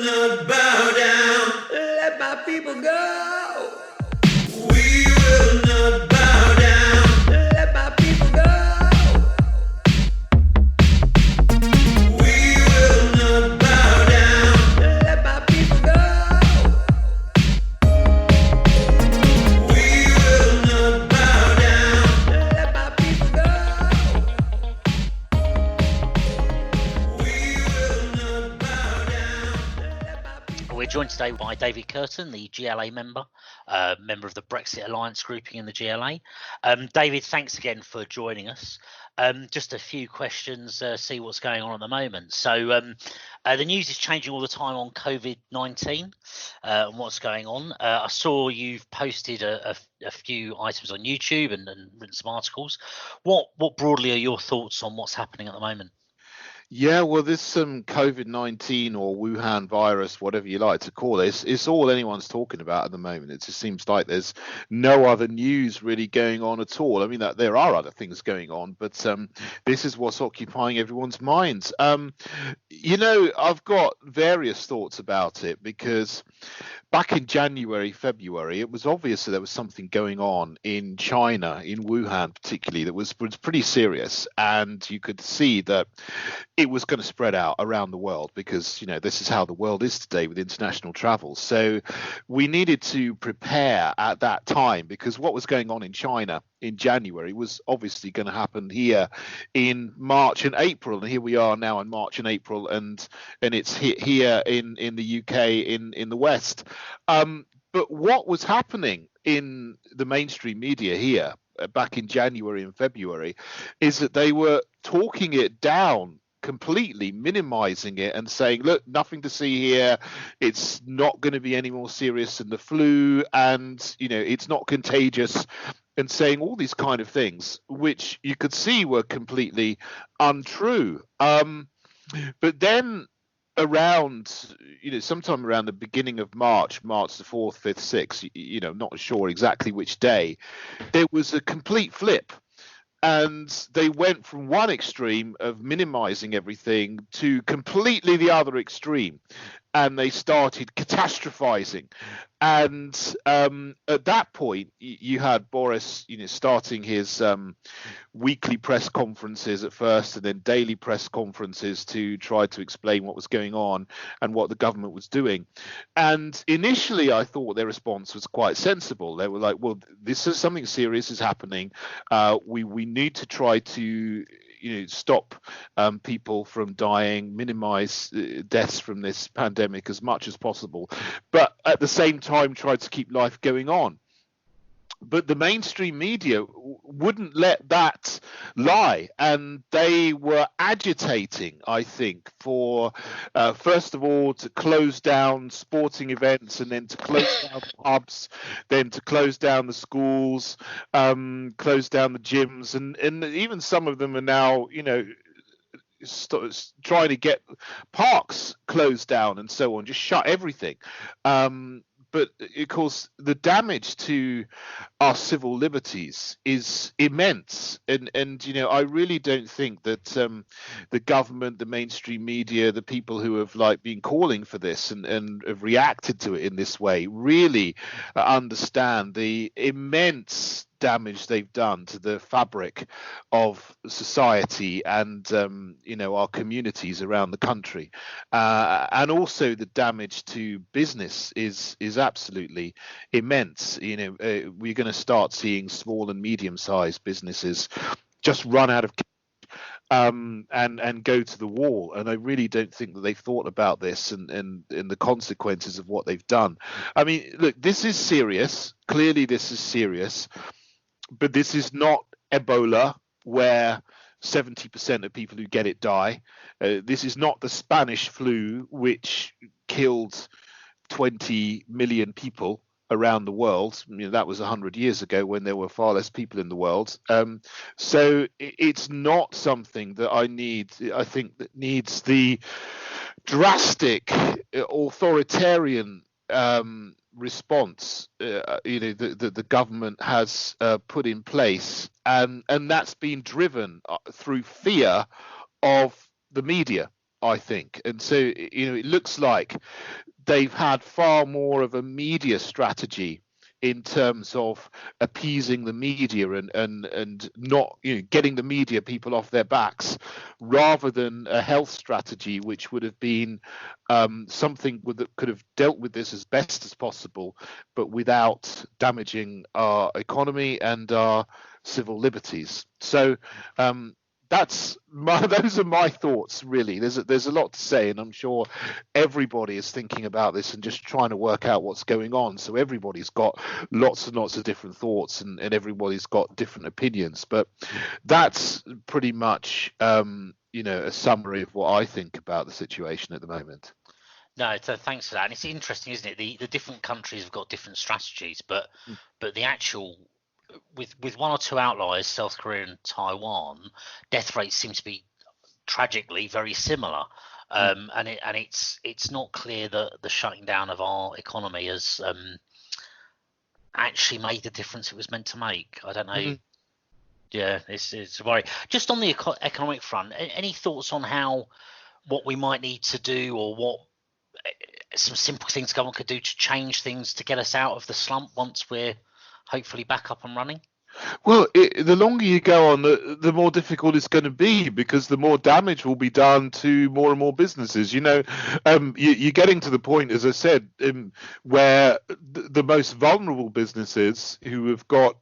not bow down. Let my people go. We will not bow down. Let my people go. We will not bow down. Let my people go. We will not bow down. Let my people go. We will not bow down. We're joined today by David Kurten, the GLA member of the Brexit Alliance grouping in the GLA. David, thanks again for joining us. Just a few questions, see what's going on at the moment. So the news is changing all the time on COVID-19 and what's going on. I saw you've posted a few items on YouTube and written some articles. What broadly are your thoughts on what's happening at the moment? Yeah, well, there's some COVID-19 or Wuhan virus, whatever you like to call it. It's all anyone's talking about at the moment. It just seems like there's no other news really going on at all. I mean, there are other things going on, but this is what's occupying everyone's minds. I've got various thoughts about it because back in January, February, it was obvious that there was something going on in China, in Wuhan particularly, that was pretty serious. And you could see that it was going to spread out around the world because, this is how the world is today with international travel. So we needed to prepare at that time because what was going on in China in January was obviously going to happen here in March and April. And here we are now in March and April, and it's here in the UK, in the West. But what was happening in the mainstream media here back in January and February is that they were talking it down completely, minimizing it and saying, look, nothing to see here. It's not going to be any more serious than the flu, and it's not contagious, and saying all these kind of things, which you could see were completely untrue. But then around, sometime around the beginning of March the 4th, 5th, 6th, not sure exactly which day, there was a complete flip. And they went from one extreme of minimizing everything to completely the other extreme. And they started catastrophizing. And at that point, you had Boris, starting his weekly press conferences at first and then daily press conferences to try to explain what was going on and what the government was doing. And initially, I thought their response was quite sensible. They were like, well, this is something serious is happening. We need to try to stop people from dying, minimize deaths from this pandemic as much as possible, but at the same time try to keep life going on. But the mainstream media wouldn't let that lie, and they were agitating, I think, for first of all to close down sporting events, and then to close down pubs, then to close down the schools, close down the gyms, and even some of them are now, trying to get parks closed down and so on, just shut everything. But of course, the damage to our civil liberties is immense, and I really don't think that the government, the mainstream media, the people who have been calling for this and have reacted to it in this way really understand the immense damage they've done to the fabric of society and our communities around the country, and also the damage to business is absolutely immense. We're going to start seeing small and medium-sized businesses just run out of and go to the wall. And I really don't think that they've thought about this and the consequences of what they've done. I mean, look, this is serious. Clearly this is serious. But this is not Ebola, where 70% of people who get it die. This is not the Spanish flu, which killed 20 million people around the world. That was 100 years ago when there were far less people in the world. So it's not something that I think that needs the drastic authoritarian response the government has put in place, and that's been driven through fear of the media. I think. And so, it looks like they've had far more of a media strategy in terms of appeasing the media and not getting the media people off their backs, rather than a health strategy which would have been something that could have dealt with this as best as possible, but without damaging our economy and our civil liberties. So those are my thoughts, really. There's a lot to say, and I'm sure everybody is thinking about this and just trying to work out what's going on. So everybody's got lots and lots of different thoughts, and everybody's got different opinions. But that's pretty much a summary of what I think about the situation at the moment. No, so thanks for that. And it's interesting, isn't it? The different countries have got different strategies, but the actual with one or two outliers, South Korea and Taiwan, death rates seem to be tragically very similar. And it's not clear that the shutting down of our economy has actually made the difference it was meant to make. I don't know. Mm-hmm. Yeah, it's a worry. Just on the economic front, any thoughts on what we might need to do, or what some simple things government could do to change things to get us out of the slump once we're hopefully back up and running? Well, the longer you go on, the more difficult it's going to be, because the more damage will be done to more and more businesses. You're getting to the point, as I said, where the most vulnerable businesses who have got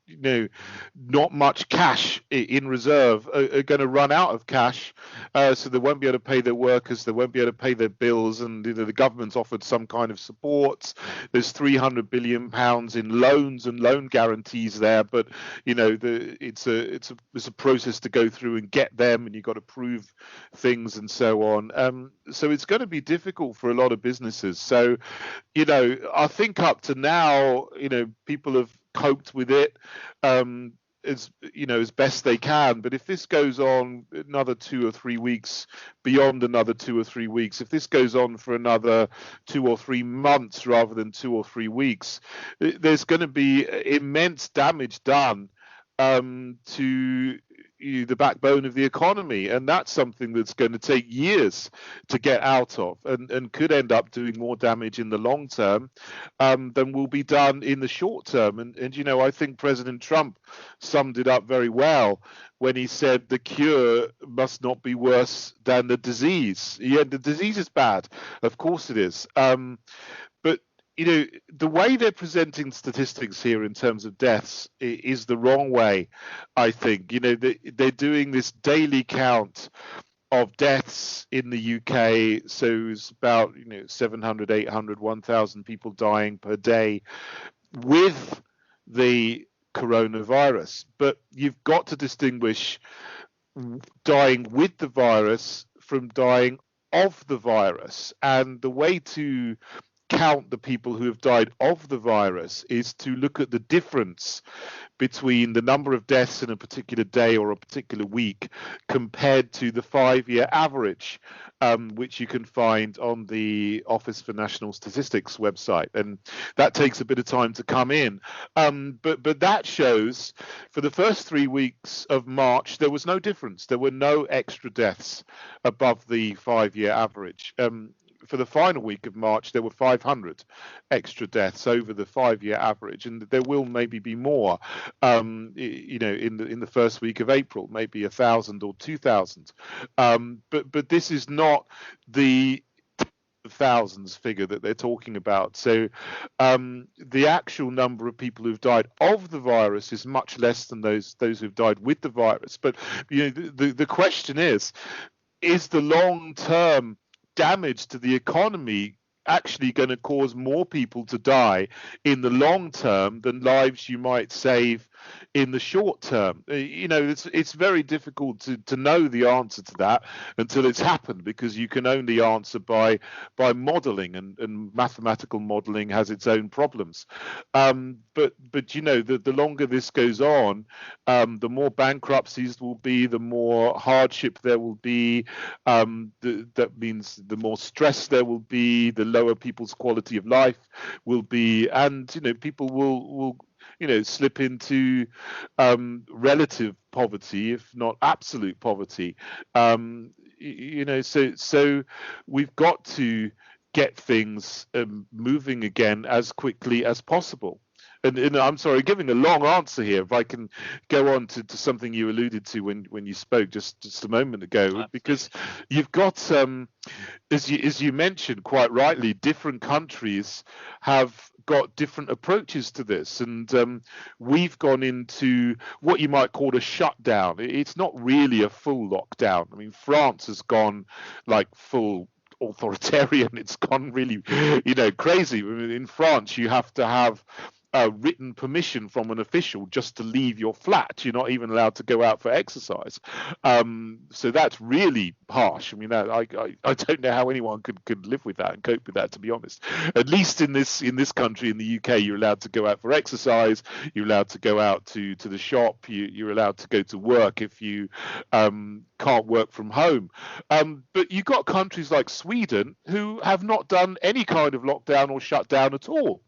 not much cash in reserve are going to run out of cash, so they won't be able to pay their workers, they won't be able to pay their bills, and the government's offered some kind of support. There's £300 billion in loans and loan guarantees there, but it's a process to go through and get them, and you've got to prove things and so on. So it's going to be difficult for a lot of businesses. So, I think up to now, people have coped with it as best they can. But if this goes on another 2 or 3 weeks, beyond another 2 or 3 weeks, if this goes on for another 2 or 3 months rather than 2 or 3 weeks, there's going to be immense damage done to the backbone of the economy, and that's something that's going to take years to get out of, and could end up doing more damage in the long term than will be done in the short term. And I think President Trump summed it up very well when he said the cure must not be worse than the disease. Yeah, the disease is bad, of course it is, but the way they're presenting statistics here in terms of deaths is the wrong way, I think. They're doing this daily count of deaths in the UK. So it's about 700, 800, 1,000 people dying per day with the coronavirus. But you've got to distinguish dying with the virus from dying of the virus. And the way to count the people who have died of the virus is to look at the difference between the number of deaths in a particular day or a particular week compared to the 5-year average, which you can find on the Office for National Statistics website. And that takes a bit of time to come in. But that shows for the first 3 weeks of March, there was no difference. There were no extra deaths above the 5-year average. For the final week of March, there were 500 extra deaths over the 5-year average, and there will maybe be more, in the first week of April, maybe 1,000 or 2,000. But this is not the thousands figure that they're talking about. So the actual number of people who've died of the virus is much less than those who've died with the virus. But the question is the long-term damage to the economy actually going to cause more people to die in the long term than lives you might save in the short term? It's very difficult to know the answer to that until it's happened, because you can only answer by modeling, and mathematical modeling has its own problems. But the longer this goes on, the more bankruptcies will be, the more hardship there will be. That means the more stress there will be, the lower people's quality of life will be, and people will slip into relative poverty, if not absolute poverty. So we've got to get things moving again as quickly as possible. And I'm sorry, giving a long answer here. If I can go on to something you alluded to when you spoke just a moment ago, Absolutely. because you've got, as you mentioned quite rightly, different countries have got different approaches to this, and we've gone into what you might call a shutdown. It's not really a full lockdown. I mean, France has gone like full authoritarian. It's gone really, crazy. I mean, in France, you have to have written permission from an official just to leave your flat. You're not even allowed to go out for exercise. So that's really harsh. I mean, I don't know how anyone could live with that and cope with that, to be honest. At least in this country, in the UK, you're allowed to go out for exercise. You're allowed to go out to the shop. You're allowed to go to work if you can't work from home. But you've got countries like Sweden who have not done any kind of lockdown or shutdown at all.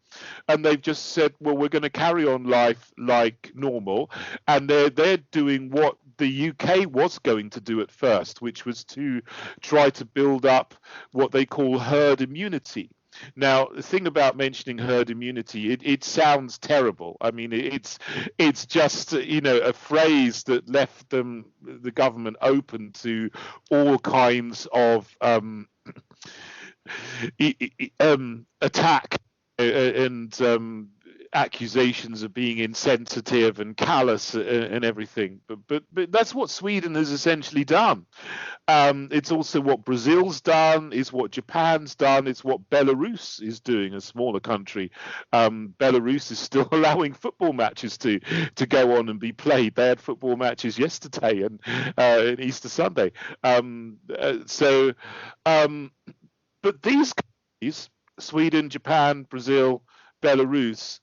And they've just said, well, we're going to carry on life like normal. And they're doing what the UK was going to do at first, which was to try to build up what they call herd immunity. Now, the thing about mentioning herd immunity, it sounds terrible. I mean, it's just, a phrase that left the government open to all kinds of attack and accusations of being insensitive and callous and everything, but that's what Sweden has essentially done. It's also what Brazil's done, is what Japan's done, it's what Belarus is doing, a smaller country. Belarus is still allowing football matches to go on and be played. They had football matches yesterday and Easter Sunday. But these countries, Sweden, Japan, Brazil, Belarus,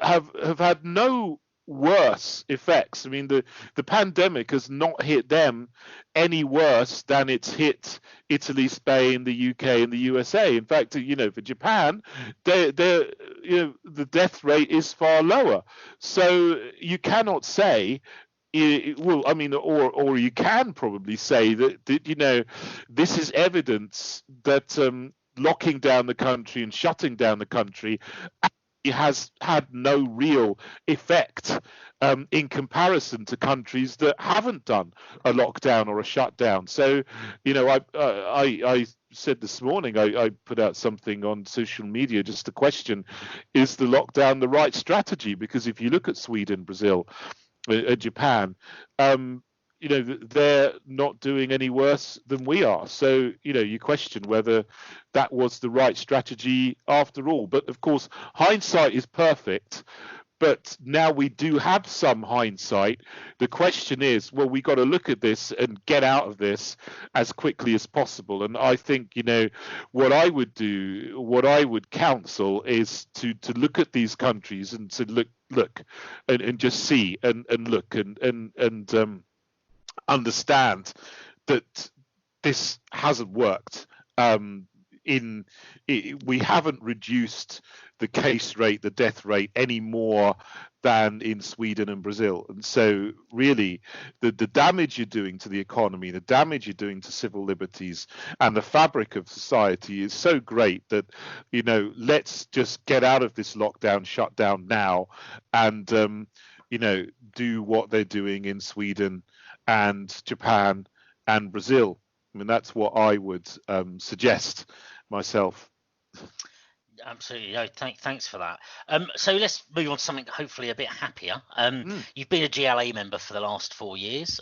have had no worse effects. I mean, the pandemic has not hit them any worse than it's hit Italy, Spain, the UK, and the USA. In fact, for Japan, the death rate is far lower. So you cannot say. Well, I mean, or you can probably say that this is evidence that locking down the country and shutting down the country has had no real effect in comparison to countries that haven't done a lockdown or a shutdown. So, I said this morning, I put out something on social media, just a question: is the lockdown the right strategy? Because if you look at Sweden, Brazil, Japan, they're not doing any worse than we are. So, you question whether that was the right strategy after all. But of course, hindsight is perfect. But now we do have some hindsight. The question is, well, we got to look at this and get out of this as quickly as possible. And I think, what I would counsel is to look at these countries and to look and just see and look and understand that this hasn't worked. We haven't reduced the case rate, the death rate, any more than in Sweden and Brazil. And so really the damage you're doing to the economy, the damage you're doing to civil liberties and the fabric of society is so great that, let's just get out of this lockdown, shutdown now, and, do what they're doing in Sweden and Japan and Brazil. I mean, that's what I would suggest myself. Absolutely. No, thanks for that. So let's move on to something hopefully a bit happier. You've been a GLA member for the last 4 years.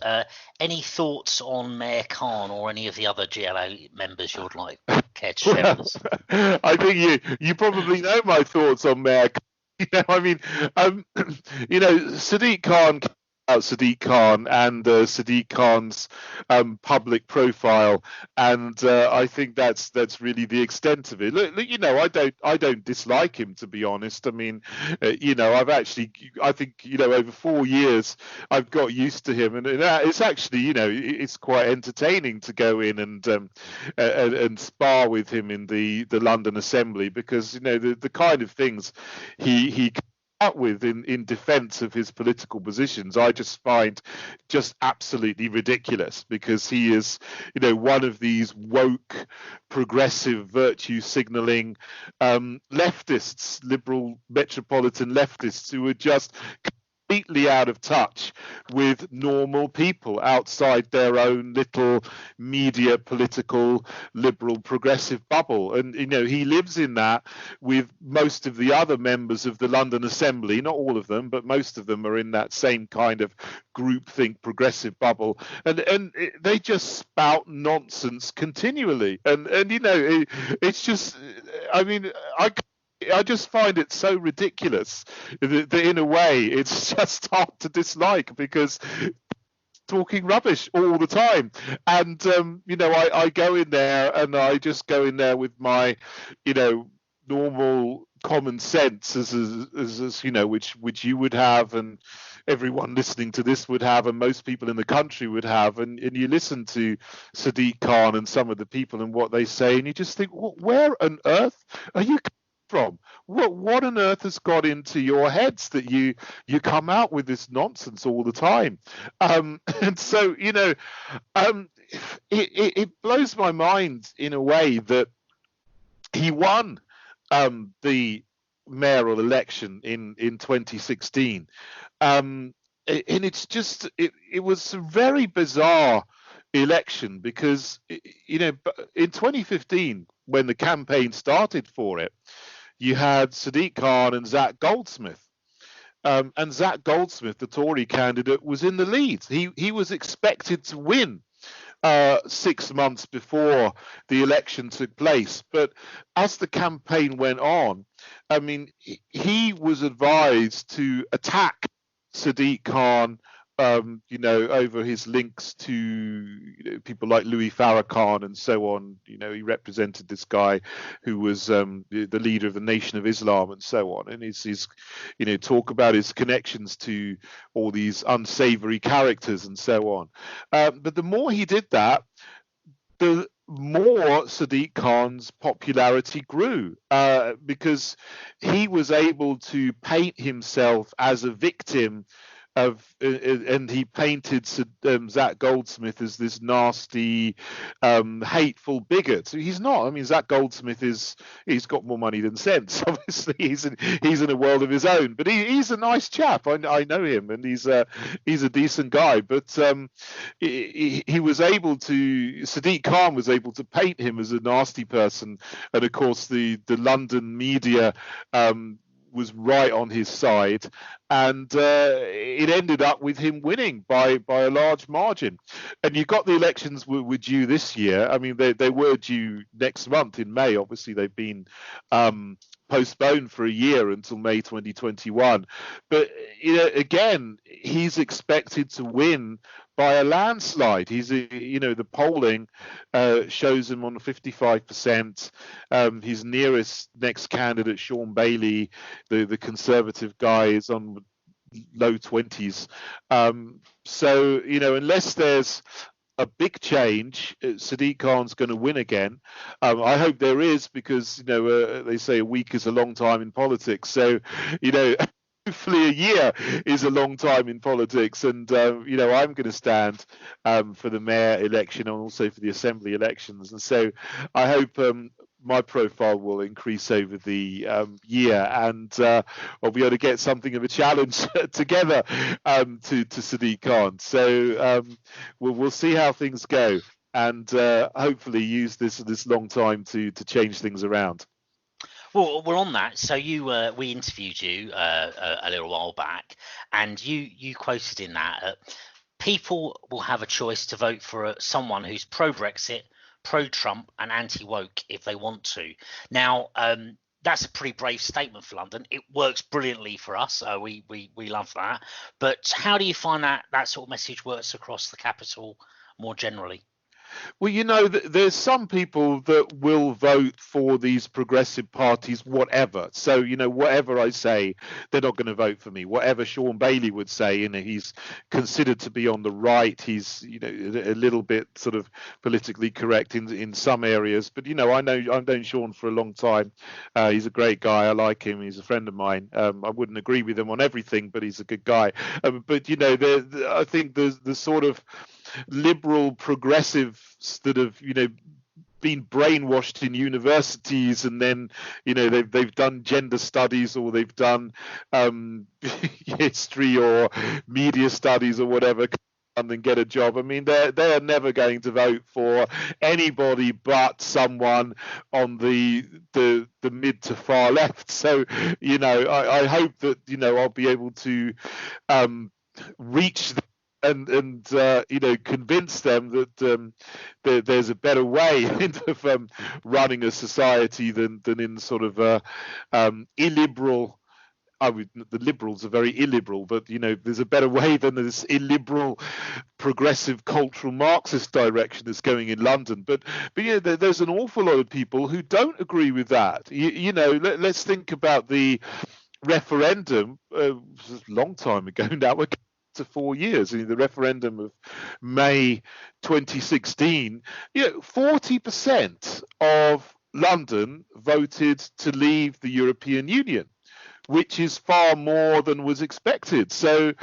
Any thoughts on Mayor Khan or any of the other GLA members you'd like care to share with us? I think you probably know my thoughts on Mayor Khan. Sadiq Khan and Sadiq Khan's public profile, and I think that's really the extent of it. Look, I don't dislike him, to be honest. I mean, I think over 4 years I've got used to him, and it's actually it's quite entertaining to go in and spar with him in the London Assembly, because the kind of things he out with in defense of his political positions, I just find just absolutely ridiculous, because he is, one of these woke, progressive, virtue signaling leftists, liberal metropolitan leftists, who are just completely out of touch with normal people outside their own little media, political, liberal, progressive bubble. And he lives in that with most of the other members of the London Assembly. Not all of them, but most of them are in that same kind of groupthink progressive bubble, and they just spout nonsense continually. And it's just, I mean, I just find it so ridiculous that in a way it's just hard to dislike, because talking rubbish all the time. And I go in there, and I just go in there with my normal common sense, as which you would have, and everyone listening to this would have, and most people in the country would have, and you listen to Sadiq Khan and some of the people and what they say, and you just think, where on earth are you from? What on earth has got into your heads that you come out with this nonsense all the time? And so it blows my mind in a way that he won the mayoral election in 2016, and it's just it was a very bizarre election, because in 2015, when the campaign started for it, you had Sadiq Khan and Zach Goldsmith. And Zach Goldsmith, the Tory candidate, was in the lead. He was expected to win 6 months before the election took place. But as the campaign went on, I mean, he was advised to attack Sadiq Khan, over his links to people like Louis Farrakhan and so on. He represented this guy who was the leader of the Nation of Islam and so on. And his talk about his connections to all these unsavory characters and so on. But the more he did that, the more Sadiq Khan's popularity grew, because he was able to paint himself as a victim of, and he painted Zach Goldsmith as this nasty, hateful bigot. So he's not. I mean, Zach Goldsmith he's got more money than sense. Obviously, he's in a world of his own. But he's a nice chap. I know him, and he's a decent guy. But he was able to. Sadiq Khan was able to paint him as a nasty person, and of course the London media was right on his side, and it ended up with him winning by a large margin. And you got the elections were due this year. I mean, they were due next month in May. Obviously, they've been postponed for a year until May 2021. But again, he's expected to win by a landslide. The polling shows him on 55%. His nearest next candidate, Sean Bailey, the Conservative guy, is on low 20s. So unless there's a big change, Sadiq Khan's going to win again. I hope there is, because they say a week is a long time in politics. So hopefully a year is a long time in politics, and I'm going to stand for the mayor election and also for the assembly elections, and so I hope my profile will increase over the year, and I'll be able to get something of a challenge together to Sadiq Khan. So we'll see how things go, and hopefully use this long time to change things around. Well, we're on that. So we interviewed you a little while back, and you quoted in that people will have a choice to vote for someone who's pro-Brexit, pro-Trump, and anti-woke if they want to. Now, that's a pretty brave statement for London. It works brilliantly for us. We love that. But how do you find that sort of message works across the capital more generally? Well, there's some people that will vote for these progressive parties, whatever. So, whatever I say, they're not going to vote for me. Whatever Sean Bailey would say, he's considered to be on the right. He's, a little bit sort of politically correct in some areas. But, I've known Sean for a long time. He's a great guy. I like him. He's a friend of mine. I wouldn't agree with him on everything, but he's a good guy. But, I think the sort of liberal progressives that have been brainwashed in universities, and then they've done gender studies, or they've done history or media studies or whatever, and then get a job. I mean, they are never going to vote for anybody but someone on the mid to far left. So I hope that I'll be able to reach them and convince them that there's a better way of running a society than in sort of illiberal. The Liberals are very illiberal, but there's a better way than this illiberal, progressive, cultural Marxist direction that's going in London. But there's an awful lot of people who don't agree with that. Let's think about the referendum. It was a long time ago now. We're to 4 years. The referendum of May 2016. 40% of London voted to leave the European Union, which is far more than was expected. So,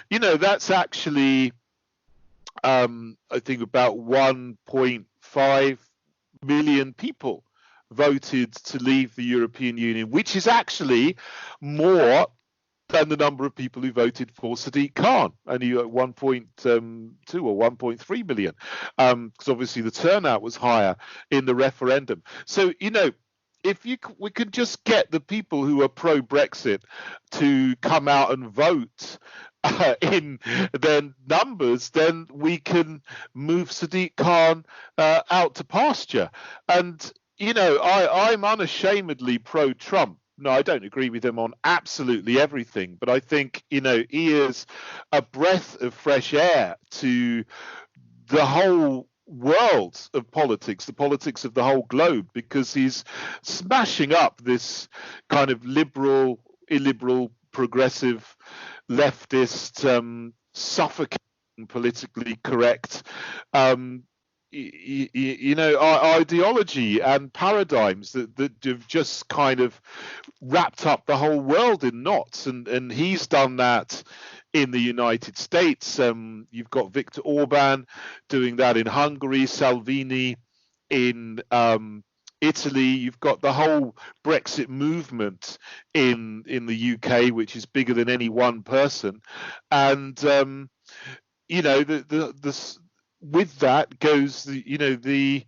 that's actually, I think, about 1.5 million people voted to leave the European Union, which is actually more than the number of people who voted for Sadiq Khan, only 1.2 or 1.3 million, because obviously the turnout was higher in the referendum. So, if we could just get the people who are pro-Brexit to come out and vote in their numbers, then we can move Sadiq Khan out to pasture. And, I'm unashamedly pro-Trump. No, I don't agree with him on absolutely everything, but I think, he is a breath of fresh air to the whole world of politics, the politics of the whole globe, because he's smashing up this kind of liberal, illiberal, progressive, leftist, suffocating, politically correct ideology and paradigms that have just kind of wrapped up the whole world in knots, and he's done that in the United States. You've got Viktor Orban doing that in Hungary, Salvini in Italy. You've got the whole Brexit movement in the UK, which is bigger than any one person, and with that goes the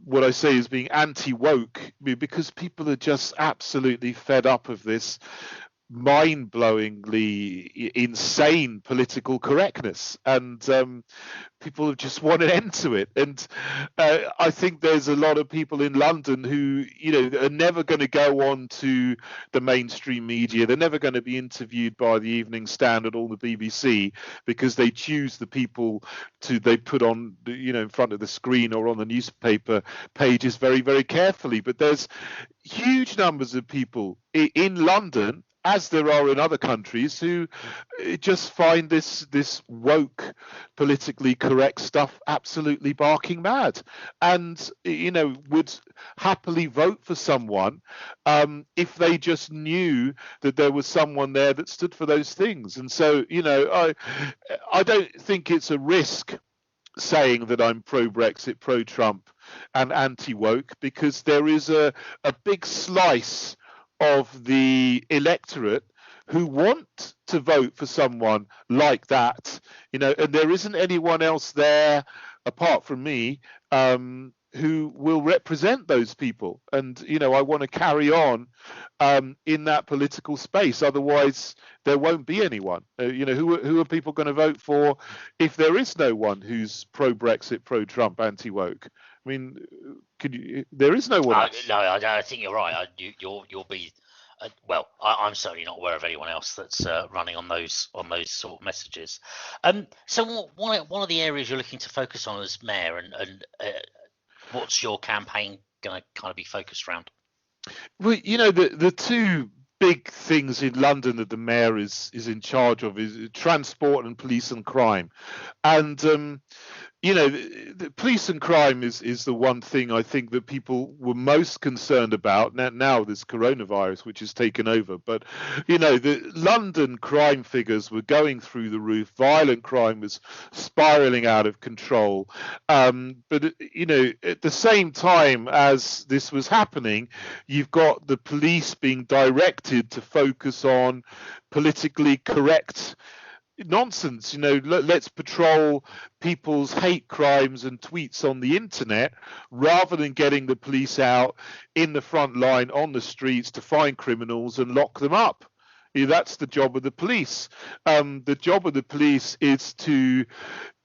what I say is being anti-woke, because people are just absolutely fed up of this mind-blowingly insane political correctness, and people just want an end to it. And I think there's a lot of people in London who are never going to go on to the mainstream media. They're never going to be interviewed by the Evening Standard or the BBC, because they choose the people they put on in front of the screen or on the newspaper pages very, very carefully. But there's huge numbers of people in London, as there are in other countries, who just find this woke, politically correct stuff absolutely barking mad, and would happily vote for someone if they just knew that there was someone there that stood for those things. And so I don't think it's a risk saying that I'm pro-Brexit, pro-Trump and anti-woke, because there is a big slice of the electorate who want to vote for someone like that, and there isn't anyone else there apart from me who will represent those people. And I want to carry on in that political space. Otherwise, there won't be anyone. Who are people going to vote for if there is no one who's pro-Brexit, pro-Trump, anti-woke? I mean, there is no one else. No, I think you're right. You'll be I'm certainly not aware of anyone else that's running on those sort of messages. So one of the areas you're looking to focus on as mayor, and what's your campaign going to kind of be focused around? Well, the two big things in London that the mayor is in charge of is transport and police and crime. And the police and crime is the one thing I think that people were most concerned about. Now this coronavirus, which has taken over, but the London crime figures were going through the roof. Violent crime was spiraling out of control. But at the same time as this was happening, you've got the police being directed to focus on politically correct nonsense. Let's patrol people's hate crimes and tweets on the internet rather than getting the police out in the front line on the streets to find criminals and lock them up. That's the job of the police. The job of the police is to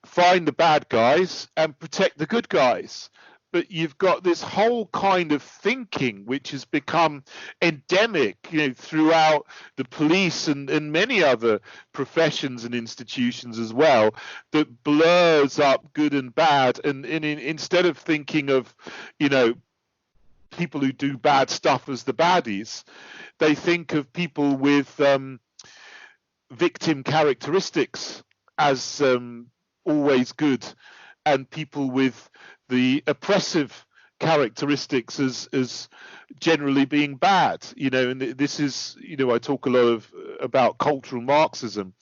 find the bad guys and protect the good guys. But you've got this whole kind of thinking which has become endemic, throughout the police and many other professions and institutions as well, that blurs up good and bad. And instead of thinking of, people who do bad stuff as the baddies, they think of people with victim characteristics as always good, and people with the oppressive characteristics as generally being bad. And this is, I talk a lot about cultural Marxism,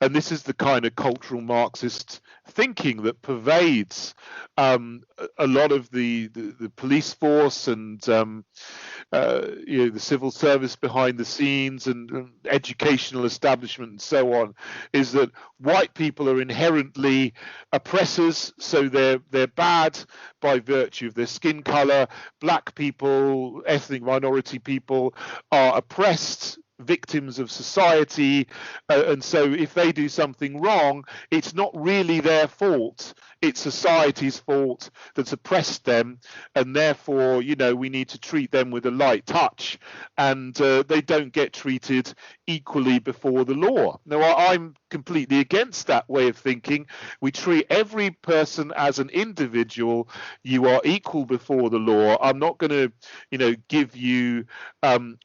and this is the kind of cultural Marxist thinking that pervades a lot of the police force and the civil service behind the scenes and educational establishment and so on, is that white people are inherently oppressors, so they're bad by virtue of their skin color. Black people, ethnic minority people, are oppressed victims of society, and so if they do something wrong, it's not really their fault, it's society's fault that's oppressed them, and therefore we need to treat them with a light touch, and they don't get treated equally before the law. Now, I'm completely against that way of thinking. We treat every person as an individual. You are equal before the law. I'm not going to give you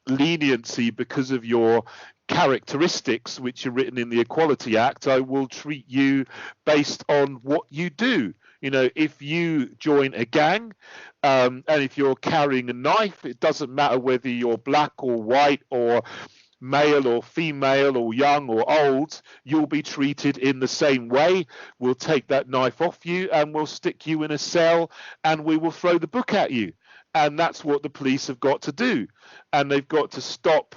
leniency because of your characteristics which are written in the Equality Act. I will treat you based on what you do. If you join a gang, and if you're carrying a knife, it doesn't matter whether you're black or white or male or female or young or old, you'll be treated in the same way. We'll take that knife off you and we'll stick you in a cell and we will throw the book at you. And that's what the police have got to do. And they've got to stop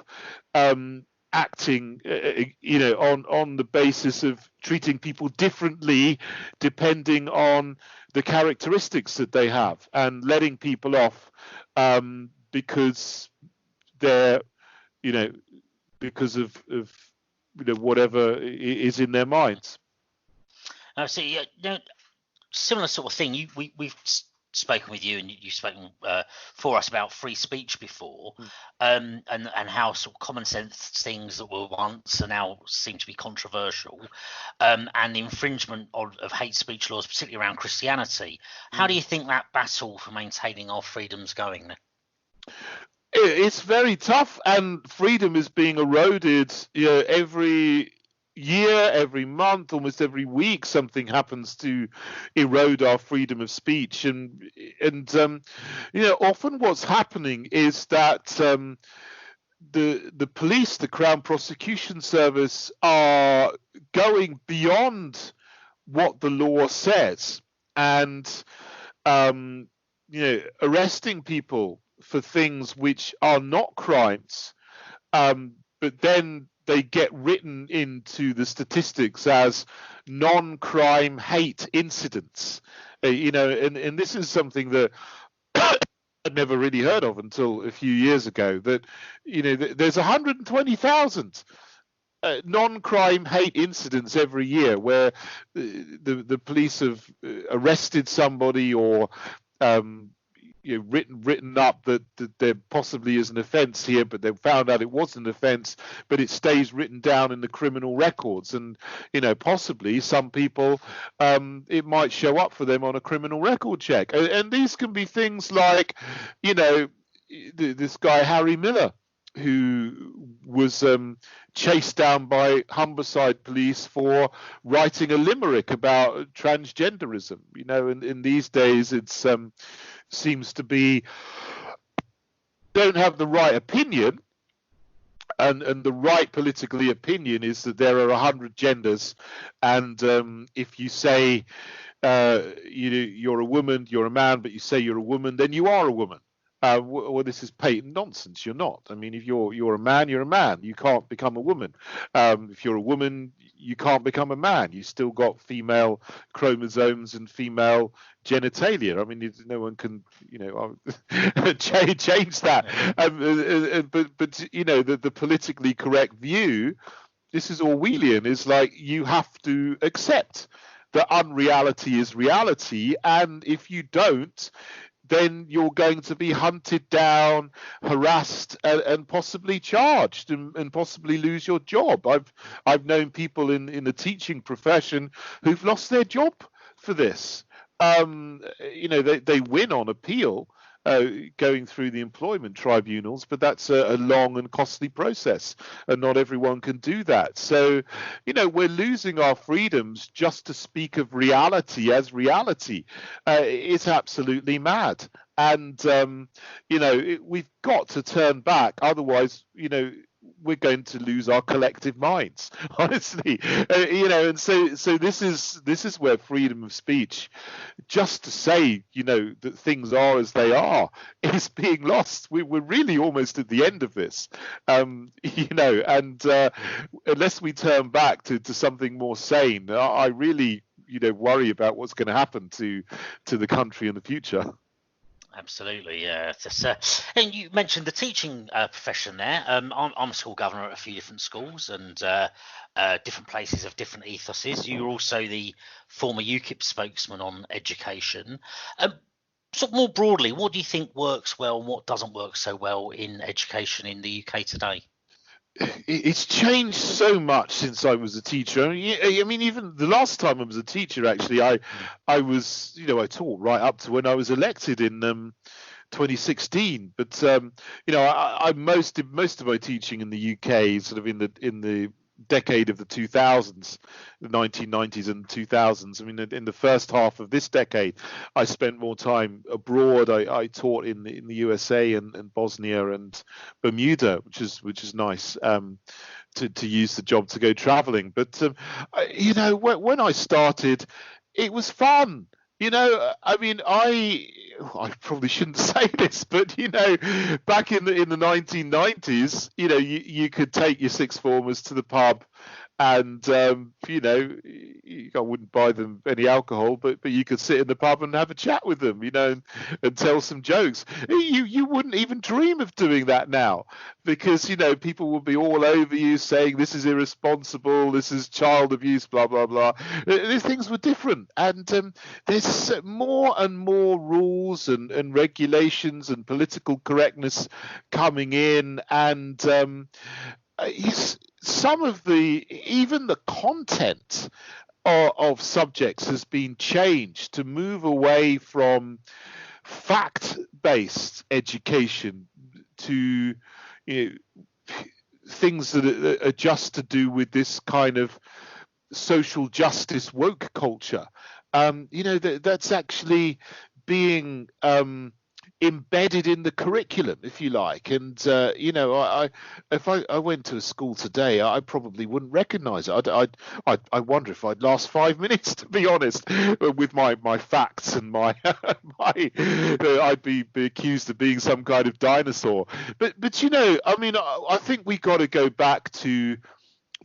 acting on the basis of treating people differently depending on the characteristics that they have, and letting people off because they're because of whatever is in their minds. See, similar sort of thing. We've spoken with you, and you've spoken for us about free speech before, and how sort of common sense things that were once are now seem to be controversial, and the infringement of hate speech laws, particularly around Christianity. How do you think that battle for maintaining our freedom's going then? It's very tough, and freedom is being eroded. Every year, every month, almost every week, something happens to erode our freedom of speech. And often what's happening is that the police, the Crown Prosecution Service, are going beyond what the law says, and arresting people for things which are not crimes, but then they get written into the statistics as non-crime hate incidents. And this is something that I'd never really heard of until a few years ago, that there's 120,000 non-crime hate incidents every year where the police have arrested somebody or written up that there possibly is an offence here, but they found out it wasn't an offence, but it stays written down in the criminal records, and possibly some people, it might show up for them on a criminal record check, and these can be things like, this guy Harry Miller, who was chased down by Humberside police for writing a limerick about transgenderism. And in these days, it's seems to be don't have the right opinion, and the right politically opinion is that there are 100 genders, and if you say you're a woman, you're a man, but you say you're a woman, then you are a woman. Well, this is patent nonsense. You're not. I mean, if you're a man, you're a man. You can't become a woman. If you're a woman, you can't become a man. You still got female chromosomes and female genitalia. I mean, no one can, change that. But the politically correct view, this is Orwellian, is like you have to accept that unreality is reality, and if you don't, then you're going to be hunted down, harassed, and possibly charged, and possibly lose your job. I've known people in the teaching profession who've lost their job for this. They win on appeal, going through the employment tribunals, but that's a long and costly process, and not everyone can do that. So, we're losing our freedoms just to speak of reality as reality. It's absolutely mad. And, we've got to turn back. Otherwise, we're going to lose our collective minds, honestly. And so this is where freedom of speech, just to say, that things are as they are, is being lost. We're really almost at the end of this, and unless we turn back to something more sane, I really, worry about what's going to happen to the country in the future. Absolutely, yeah. And you mentioned the teaching profession there. I'm a school governor at a few different schools, and different places have different ethoses. You're also the former UKIP spokesman on education. So more broadly, what do you think works well and what doesn't work so well in education in the UK today? It's changed so much since I was a teacher. I mean, even the last time I was a teacher, actually, I was, I taught right up to when I was elected in 2016. But I most of my teaching in the UK, sort of in the decade of the 2000s, the 1990s and 2000s. I mean, in the first half of this decade, I spent more time abroad. I taught in the USA and Bosnia and Bermuda, which is nice, to use the job to go traveling. But when I started, it was fun. I mean, I probably shouldn't say this, but back in the 1990s, you could take your sixth formers to the pub, and I wouldn't buy them any alcohol, but you could sit in the pub and have a chat with them, and tell some jokes. You wouldn't even dream of doing that now, because people will be all over you saying this is irresponsible, this is child abuse, blah blah blah. These things were different, and there's more and more rules and regulations and political correctness coming in, and some of even the content of subjects has been changed to move away from fact-based education to things that are just to do with this kind of social justice woke culture. That's actually being embedded in the curriculum, if you like. And if I went to a school today, I probably wouldn't recognize it. I wonder if I'd last 5 minutes, to be honest, with my facts and my I'd be accused of being some kind of dinosaur. But I mean, I think we got to go back to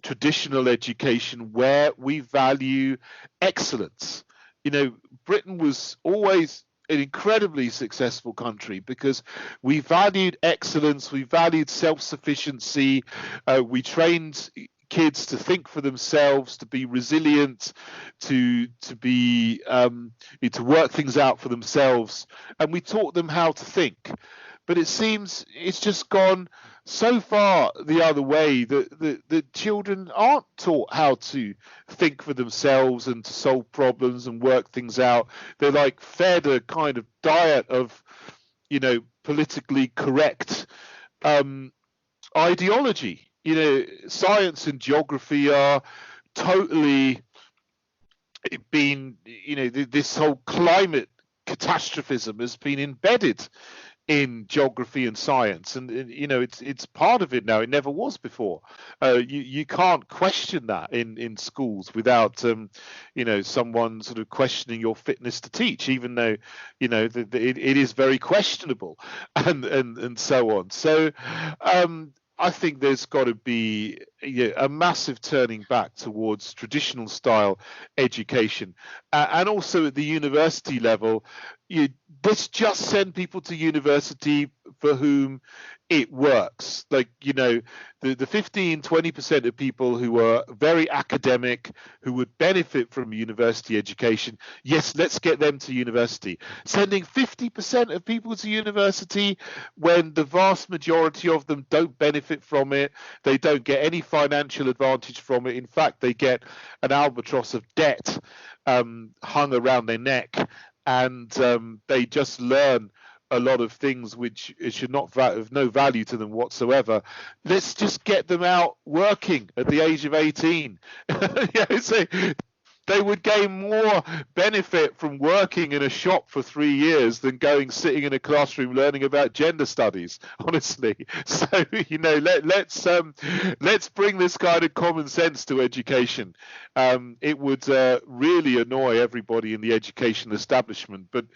traditional education where we value excellence. Britain was always an incredibly successful country because we valued excellence, we valued self-sufficiency, we trained kids to think for themselves, to be resilient, to be to work things out for themselves, and we taught them how to think. But it seems it's just gone so far the other way that children aren't taught how to think for themselves and to solve problems and work things out. They're like fed a kind of diet of, politically correct ideology. Science and geography are totally been, this whole climate catastrophism has been embedded in geography and science, and it's part of it now. It never was before. You can't question that in schools without someone sort of questioning your fitness to teach, even though it is very questionable, and so on. So I think there's got to be a massive turning back towards traditional style education, and also at the university level. Let's just send people to university for whom it works. Like, the 15-20% of people who are very academic, who would benefit from university education, yes, let's get them to university. Sending 50% of people to university when the vast majority of them don't benefit from it, they don't get any financial advantage from it. In fact, they get an albatross of debt hung around their neck, and they just learn a lot of things which should not have no value to them whatsoever. Let's just get them out working at the age of 18. So they would gain more benefit from working in a shop for 3 years than sitting in a classroom learning about gender studies, honestly. So let's bring this kind of common sense to education. It would really annoy everybody in the education establishment, but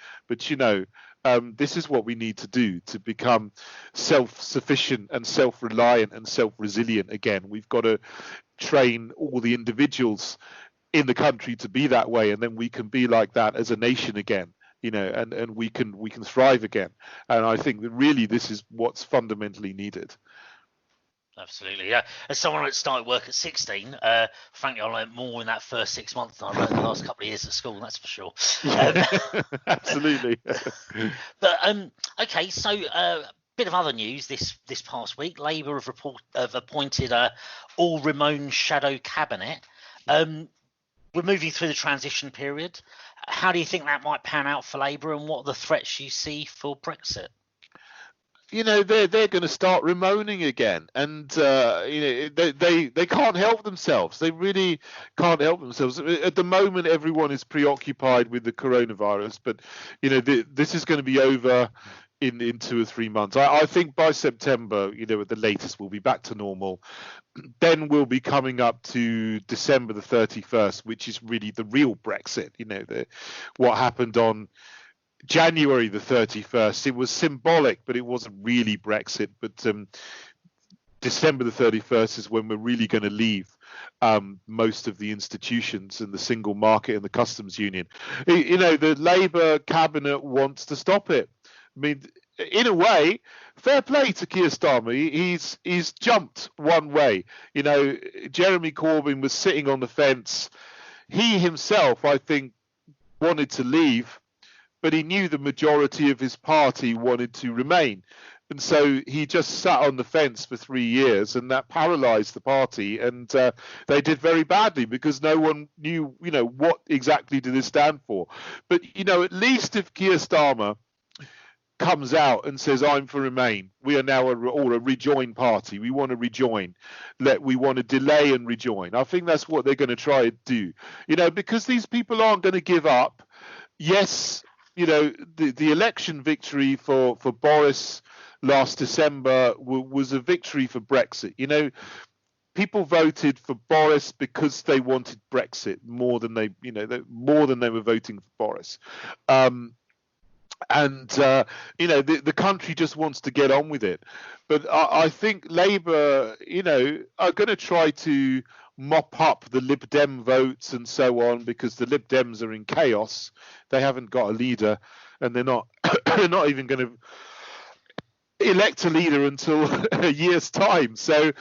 this is what we need to do to become self-sufficient and self-reliant and self-resilient again. We've got to train all the individuals in the country to be that way, and then we can be like that as a nation again, and we can thrive again. And I think that really this is what's fundamentally needed. Absolutely, yeah. As someone that started work at 16, frankly, I learned more in that first 6 months than I learned the last couple of years at school. That's for sure. Absolutely. But okay, so bit of other news this past week. Labour have appointed a all-Ramon shadow cabinet. We're moving through the transition period. How do you think that might pan out for Labour, and what are the threats you see for Brexit? They're going to start Ramoning again, and they can't help themselves. They really can't help themselves. At the moment, everyone is preoccupied with the coronavirus, but this is going to be over in 2 or 3 months. I think by September, at the latest, we'll be back to normal. Then we'll be coming up to December the 31st, which is really the real Brexit. What happened on January the 31st, it was symbolic, but it wasn't really Brexit. But December the 31st is when we're really going to leave most of the institutions and the single market and the customs union. The Labour cabinet wants to stop it. I mean, in a way, fair play to Keir Starmer. He's jumped one way. Jeremy Corbyn was sitting on the fence. He himself, I think, wanted to leave, but he knew the majority of his party wanted to remain. And so he just sat on the fence for 3 years, and that paralyzed the party. And they did very badly because no one knew, what exactly did this stand for. But, at least if Keir Starmer comes out and says, I'm for Remain, we are now all a rejoin party, we want to rejoin, we want to delay and rejoin. I think that's what they're going to try to do, because these people aren't going to give up. Yes, the election victory for Boris last December was a victory for Brexit. People voted for Boris because they wanted Brexit more than they were voting for Boris. The country just wants to get on with it. But I think Labour, are going to try to mop up the Lib Dem votes and so on, because the Lib Dems are in chaos. They haven't got a leader, and they're not they're not even going to elect a leader until a year's time. So,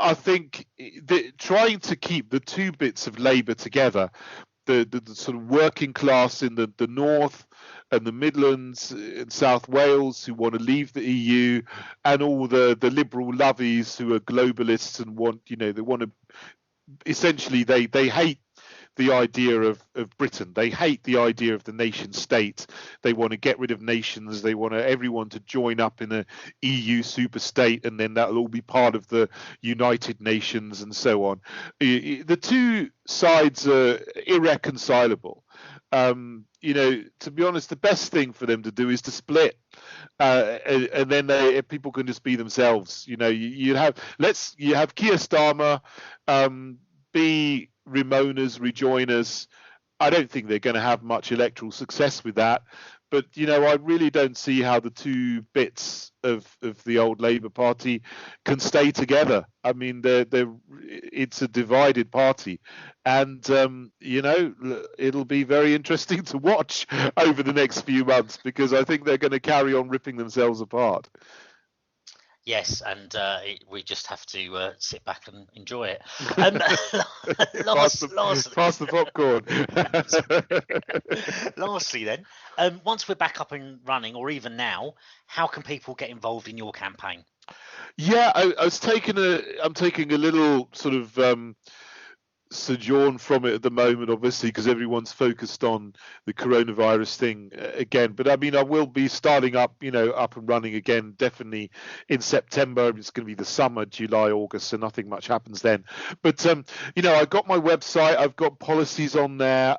I think trying to keep the two bits of Labour together, the sort of working class in the north and the Midlands and South Wales who want to leave the EU, and all the liberal lovies who are globalists and they want to essentially they hate the idea of Britain. They hate the idea of the nation state. They want to get rid of nations. They want everyone to join up in a EU super state, and then that'll all be part of the United Nations and so on. The two sides are irreconcilable. To be honest, the best thing for them to do is to split, and then people can just be themselves. You have Keir Starmer be Remoaners, rejoiners. I don't think they're going to have much electoral success with that. But, I really don't see how the two bits of the old Labour Party can stay together. I mean, it's a divided party. And, it'll be very interesting to watch over the next few months, because I think they're going to carry on ripping themselves apart. Yes, and we just have to sit back and enjoy it. Pass the popcorn. Lastly, then, once we're back up and running, or even now, how can people get involved in your campaign? Yeah, I'm taking a little sort of sojourn from it at the moment, obviously, because everyone's focused on the coronavirus thing again. But I mean, I will be starting up and running again, definitely in September. It's going to be the summer, July, August, so nothing much happens then. But I've got my website, I've got policies on there.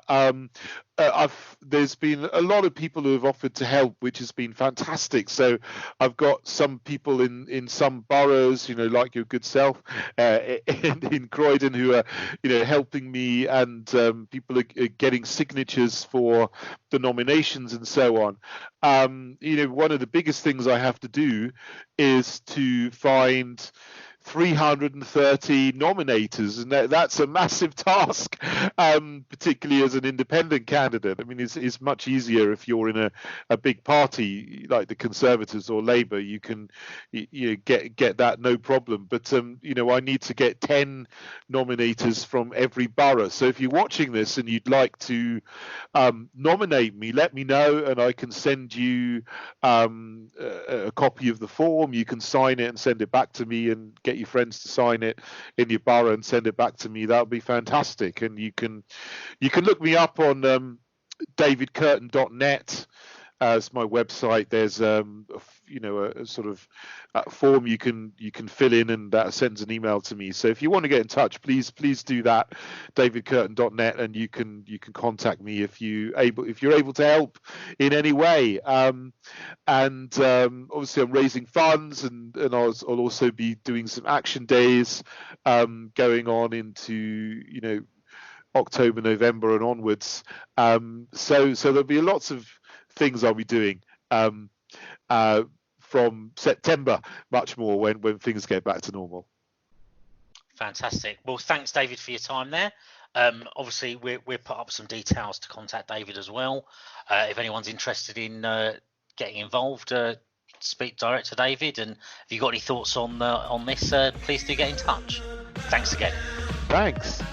There's been a lot of people who have offered to help, which has been fantastic. So I've got some people in some boroughs, like your good self, in Croydon, who are, helping me, and people are getting signatures for the nominations and so on. One of the biggest things I have to do is to find 330 nominators, and that's a massive task, particularly as an independent candidate. I mean, it's much easier if you're in a big party like the Conservatives or Labour. You can get that no problem, but I need to get 10 nominators from every borough. So if you're watching this and you'd like to nominate me, let me know, and I can send you a copy of the form. You can sign it and send it back to me, and get your friends to sign it in your borough and send it back to me. That would be fantastic. And you can look me up on davidkurten.net as my website. There's a sort of form you can fill in, and that sends an email to me. So if you want to get in touch, please do that, davidkurten.net, and you can contact me if you're able to help in any way. And obviously I'm raising funds, and I'll also be doing some action days going on into October, November and onwards. So there'll be lots of things I'll be doing from September, much more when things get back to normal. Fantastic. Well, thanks, David, for your time there. Obviously, we'll put up some details to contact David as well. If anyone's interested in getting involved, speak direct to David. And if you've got any thoughts on this, please do get in touch. Thanks again. Thanks.